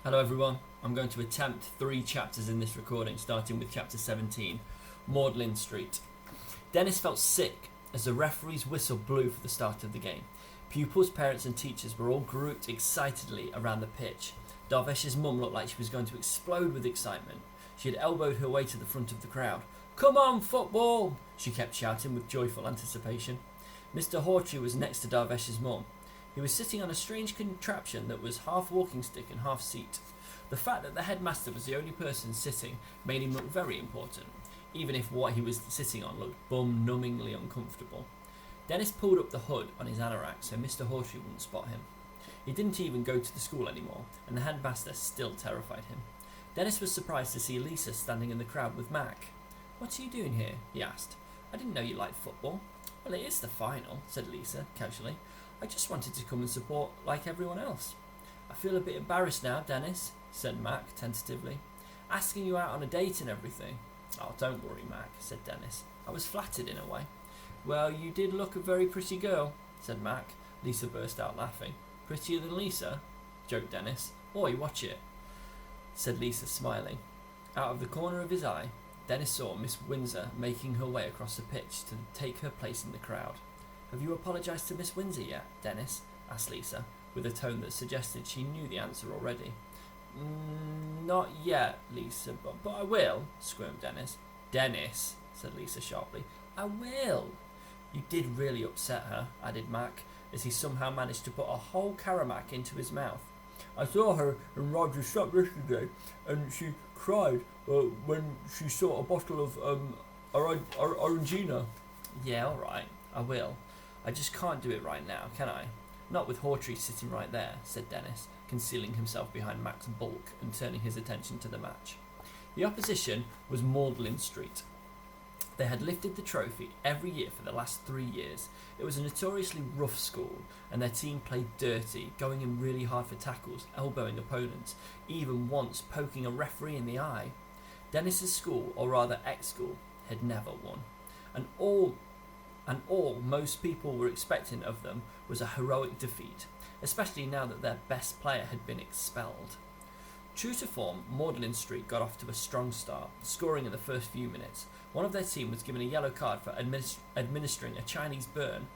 Hello everyone, I'm going to attempt 3 chapters in this recording, starting with chapter 17, Magdalen Street. Dennis felt sick as the referee's whistle blew for the start of the game. Pupils, parents and teachers were all grouped excitedly around the pitch. Darvesh's mum looked like she was going to explode with excitement. She had elbowed her way to the front of the crowd. "Come on, football!" she kept shouting with joyful anticipation. Mr. Hawtrey was next to Darvesh's mum. He was sitting on a strange contraption that was half walking stick and half seat. The fact that the headmaster was the only person sitting made him look very important, even if what he was sitting on looked bum-numbingly uncomfortable. Dennis pulled up the hood on his anorak so Mr. Hawtrey wouldn't spot him. He didn't even go to the school anymore, and the headmaster still terrified him. Dennis was surprised to see Lisa standing in the crowd with Mac. "What are you doing here?" he asked. "I didn't know you liked football." "Well, it is the final," said Lisa casually. "I just wanted to come and support like everyone else." "I feel a bit embarrassed now, Dennis," said Mac tentatively. "Asking you out on a date and everything." "Oh, don't worry, Mac," said Dennis. "I was flattered in a way." "Well, you did look a very pretty girl," said Mac. Lisa burst out laughing. "Prettier than Lisa?" joked Dennis. "Oi, watch it," said Lisa, smiling. Out of the corner of his eye, Dennis saw Miss Windsor making her way across the pitch to take her place in the crowd. "Have you apologised to Miss Windsor yet, Dennis?" asked Lisa, with a tone that suggested she knew the answer already. "Not yet, Lisa, but I will," squirmed Dennis. "Dennis," said Lisa sharply. "I will." "You did really upset her," added Mac, as he somehow managed to put a whole Caramac into his mouth. "I saw her in Roger's shop yesterday, and she cried when she saw a bottle of Orangina." "Yeah, all right, I will. I just can't do it right now, can I? Not with Hawtrey sitting right there," said Dennis, concealing himself behind Mac's bulk and turning his attention to the match. The opposition was Magdalen Street. They had lifted the trophy every year for the last 3 years. It was a notoriously rough school, and their team played dirty, going in really hard for tackles, elbowing opponents, even once poking a referee in the eye. Dennis's school, or rather ex-school, had never won, and all most people were expecting of them was a heroic defeat, especially now that their best player had been expelled. True to form, Magdalen Street got off to a strong start, scoring in the first few minutes. One of their team was given a yellow card for administering a Chinese burn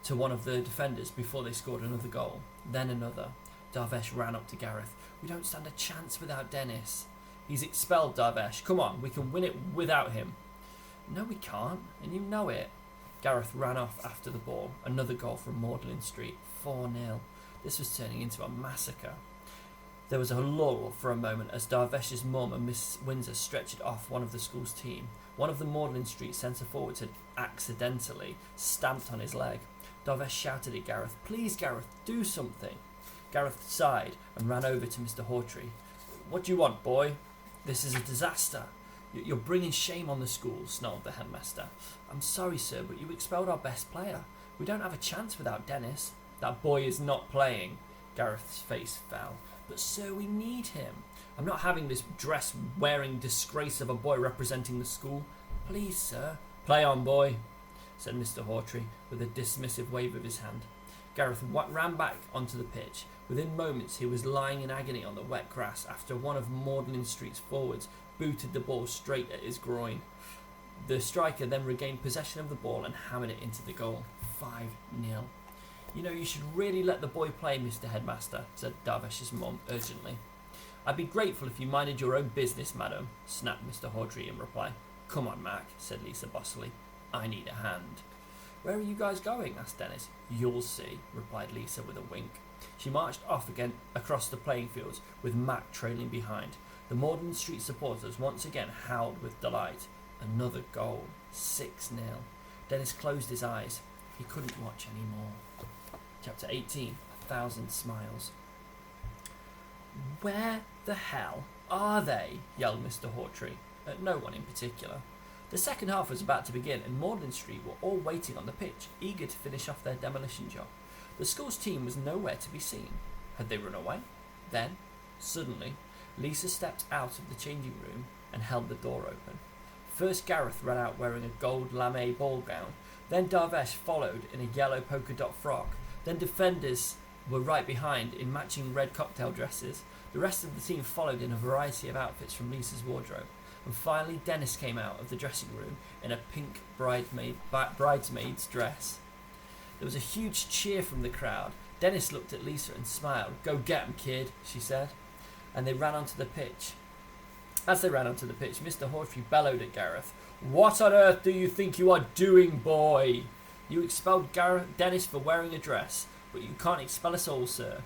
to one of the defenders before they scored another goal. Then another. Darvesh ran up to Gareth. "We don't stand a chance without Dennis." "He's expelled, Darvesh. Come on, we can win it without him." "No, we can't, and you know it." Gareth ran off after the ball. Another goal from Magdalen Street. 4-0. This was turning into a massacre. There was a lull for a moment as Darvesh's mum and Miss Windsor stretched off one of the school's team. One of the Magdalen Street centre-forwards had accidentally stamped on his leg. Darvesh shouted at Gareth, "Please, Gareth, do something." Gareth sighed and ran over to Mr. Hawtrey. "What do you want, boy?" "This is a disaster. You're bringing shame on the school," snarled the headmaster. "I'm sorry, sir, but you expelled our best player. We don't have a chance without Dennis." "That boy is not playing." Gareth's face fell. "But, sir, we need him. I'm not having this dress-wearing disgrace of a boy representing the school." "Please, sir." "Play on, boy," said Mr. Hawtrey, with a dismissive wave of his hand. Gareth ran back onto the pitch. Within moments, he was lying in agony on the wet grass after one of Magdalen Street's forwards booted the ball straight at his groin. The striker then regained possession of the ball and hammered it into the goal. 5-0. "You know, you should really let the boy play, Mr. Headmaster," said Darvesh's mum urgently. "I'd be grateful if you minded your own business, madam," snapped Mr. Hawtrey in reply. "Come on, Mac," said Lisa bossily. "I need a hand." "Where are you guys going?" asked Dennis. "You'll see," replied Lisa with a wink. She marched off again across the playing fields, with Mac trailing behind. The Magdalen Street supporters once again howled with delight. Another goal. 6-0. Dennis closed his eyes. He couldn't watch any more. Chapter 18. 1,000 Smiles. "Where the hell are they?" yelled Mr. Hawtrey, at no one in particular. The second half was about to begin, and Magdalen Street were all waiting on the pitch, eager to finish off their demolition job. The school's team was nowhere to be seen. Had they run away? Then, suddenly, Lisa stepped out of the changing room and held the door open. First Gareth ran out wearing a gold lame ball gown. Then Darvesh followed in a yellow polka dot frock. Then defenders were right behind in matching red cocktail dresses. The rest of the team followed in a variety of outfits from Lisa's wardrobe. And finally, Dennis came out of the dressing room in a pink bridesmaid's dress. There was a huge cheer from the crowd. Dennis looked at Lisa and smiled. "Go get 'em, kid," she said. And they ran onto the pitch. As they ran onto the pitch, Mr. Hawtrey bellowed at Gareth. "What on earth do you think you are doing, boy? You expelled Dennis for wearing a dress, but you can't expel us all, sir,"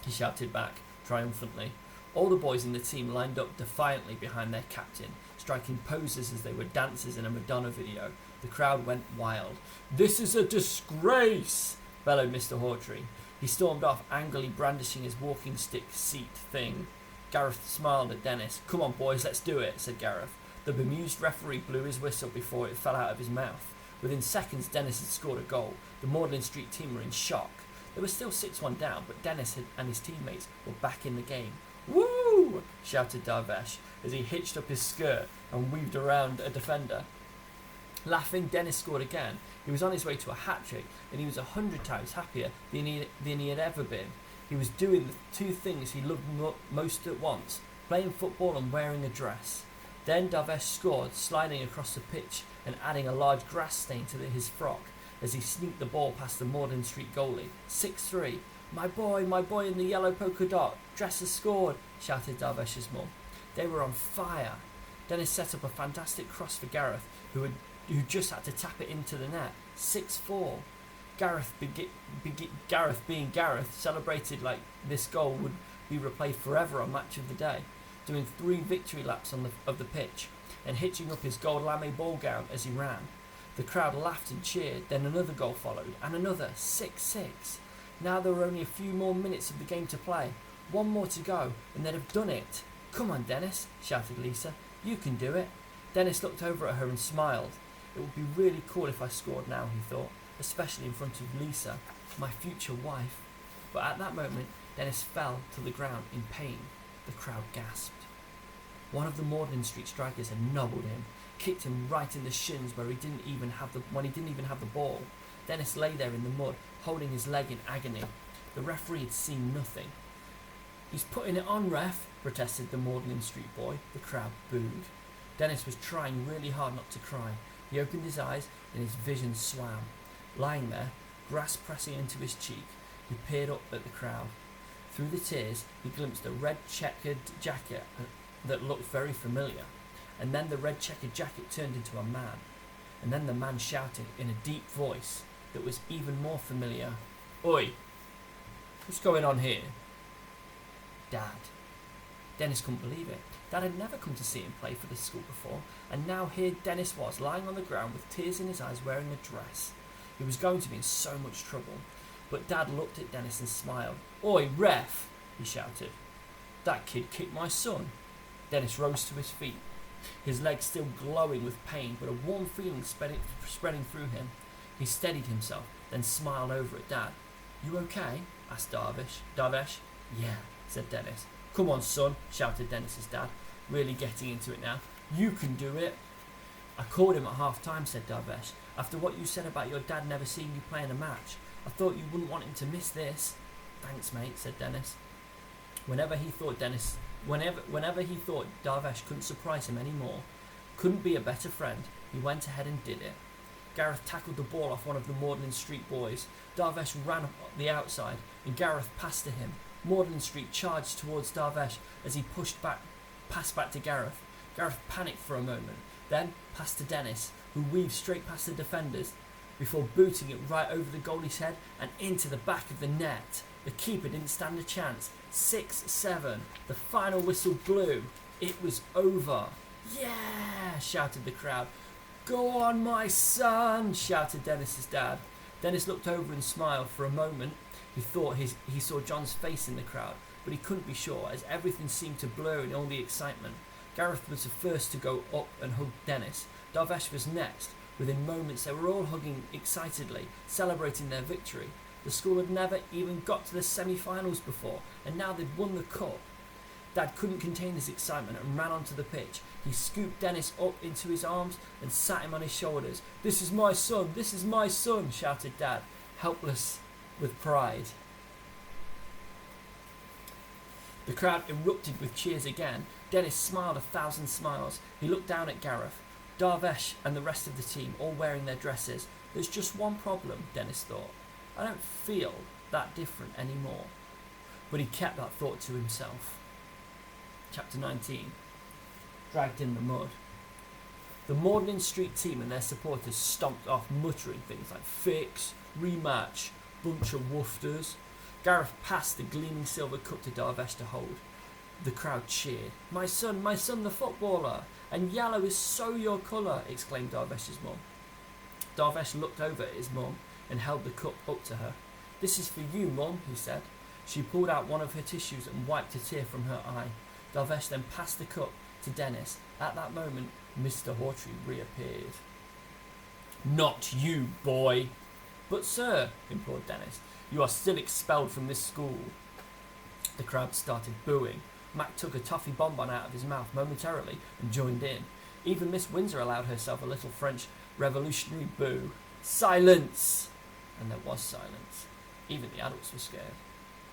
he shouted back, triumphantly. All the boys in the team lined up defiantly behind their captain, striking poses as they were dancers in a Madonna video. The crowd went wild. "This is a disgrace," bellowed Mr. Hawtrey. He stormed off, angrily brandishing his walking stick seat thing. Gareth smiled at Dennis. "Come on, boys, let's do it," said Gareth. The bemused referee blew his whistle before it fell out of his mouth. Within seconds, Dennis had scored a goal. The Magdalen Street team were in shock. They were still 6-1 down, but Dennis and his teammates were back in the game. "Woo!" shouted Darvesh as he hitched up his skirt and weaved around a defender. Laughing, Dennis scored again. He was on his way to a hat-trick, and he was 100 times happier than he had ever been. He was doing the two things he loved most at once, playing football and wearing a dress. Then Darvesh scored, sliding across the pitch and adding a large grass stain to his frock as he sneaked the ball past the Magdalen Street goalie. 6-3. My boy in the yellow polka dot. Dress has scored," shouted Darvesh's mum. They were on fire. Dennis set up a fantastic cross for Gareth, who just had to tap it into the net. 6-4. Gareth, being Gareth, celebrated like this goal would be replayed forever on Match of the Day, doing 3 victory laps of the pitch and hitching up his gold lame ball gown as he ran. The crowd laughed and cheered. Then another goal followed, and another. 6-6. Now there were only a few more minutes of the game to play. One more to go, and they'd have done it. "Come on, Dennis," shouted Lisa. "You can do it." Dennis looked over at her and smiled. It would be really cool if I scored now, he thought, especially in front of Lisa, my future wife. But at that moment, Dennis fell to the ground in pain. The crowd gasped. One of the Magdalen Street strikers had nobbled him, kicked him right in the shins when he didn't even have the ball. Dennis lay there in the mud, holding his leg in agony. The referee had seen nothing. "He's putting it on, ref," protested the Magdalen Street boy. The crowd booed. Dennis was trying really hard not to cry. He opened his eyes and his vision swam. Lying there, grass pressing into his cheek, he peered up at the crowd. Through the tears, he glimpsed a red checkered jacket that looked very familiar. And then the red checkered jacket turned into a man. And then the man shouted in a deep voice that was even more familiar. "Oi, what's going on here?" "Dad." Dennis couldn't believe it. Dad had never come to see him play for the school before, and now here Dennis was, lying on the ground with tears in his eyes, wearing a dress. He was going to be in so much trouble. But Dad looked at Dennis and smiled. "Oi, ref," he shouted. "That kid kicked my son." Dennis rose to his feet, his legs still glowing with pain, but a warm feeling spreading through him. He steadied himself, then smiled over at Dad. "You okay?" asked Darvesh. "Yeah," said Dennis. "Come on, son," shouted Dennis's dad, really getting into it now. "You can do it." "I called him at half-time," said Darvesh. "After what you said about your dad never seeing you play in a match, I thought you wouldn't want him to miss this." "Thanks, mate," said Dennis. Whenever he thought Darvesh couldn't surprise him anymore, couldn't be a better friend, he went ahead and did it. Gareth tackled the ball off one of the Magdalen Street boys. Darvesh ran up the outside, and Gareth passed to him. Magdalen Street charged towards Darvesh as he passed back to Gareth. Gareth panicked for a moment, then passed to Dennis, who weaved straight past the defenders before booting it right over the goalie's head and into the back of the net. The keeper didn't stand a chance. 6-7. The final whistle blew. It was over. "Yeah!" shouted the crowd. "Go on, my son!" shouted Dennis's dad. Dennis looked over and smiled. For a moment, he thought he saw John's face in the crowd, but he couldn't be sure, as everything seemed to blur in all the excitement. Gareth was the first to go up and hug Dennis. Darvesh was next. Within moments, they were all hugging excitedly, celebrating their victory. The school had never even got to the semi-finals before, and now they'd won the cup. Dad couldn't contain his excitement and ran onto the pitch. He scooped Dennis up into his arms and sat him on his shoulders. "This is my son! This is my son!" shouted Dad, helpless with pride. The crowd erupted with cheers again. Dennis smiled 1,000 smiles. He looked down at Gareth, Darvesh and the rest of the team, all wearing their dresses. There's just one problem, Dennis thought. I don't feel that different anymore. But he kept that thought to himself. Chapter 19. Dragged in the mud. The Magdalen Street team and their supporters stomped off, muttering things like fix, rematch, bunch of woofters. Gareth passed the gleaming silver cup to Darvesh to hold. The crowd cheered. My son, the footballer! And yellow is so your colour, exclaimed Darvesh's mum. Darvesh looked over at his mum and held the cup up to her. This is for you, mum, he said. She pulled out one of her tissues and wiped a tear from her eye. Darvesh then passed the cup to Dennis. At that moment, Mr. Hawtrey reappeared. Not you, boy! But sir, implored Dennis, you are still expelled from this school. The crowd started booing. Mac took a toffee bonbon out of his mouth momentarily and joined in. Even Miss Windsor allowed herself a little French revolutionary boo. Silence! And there was silence. Even the adults were scared.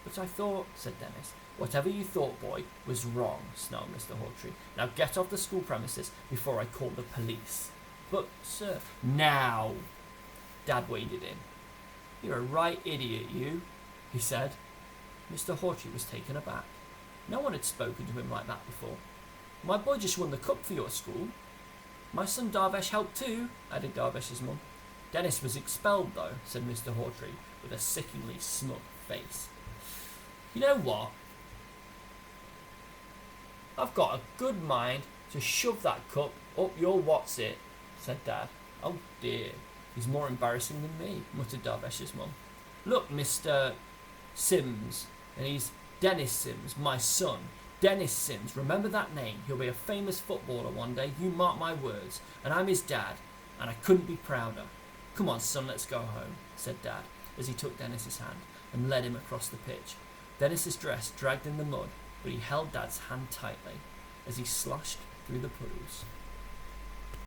But I thought, said Dennis. Whatever you thought, boy, was wrong, snarled Mr. Hawtrey. Now get off the school premises before I call the police. But, sir, now! Dad waded in. You're a right idiot, you, he said. Mr. Hawtrey was taken aback. No one had spoken to him like that before. My boy just won the cup for your school. My son Darvesh helped too, added Darvesh's mum. Dennis was expelled, though, said Mr. Hawtrey, with a sickeningly smug face. You know what? I've got a good mind to shove that cup up your what's-it, said Dad. Oh dear, he's more embarrassing than me, muttered Darvesh's mum. Look, Mr. Sims, and he's Dennis Sims, my son. Dennis Sims, remember that name. He'll be a famous footballer one day, you mark my words. And I'm his dad, and I couldn't be prouder. Come on, son, let's go home, said Dad, as he took Dennis's hand and led him across the pitch. Dennis's dress dragged in the mud, but he held Dad's hand tightly as he sloshed through the puddles.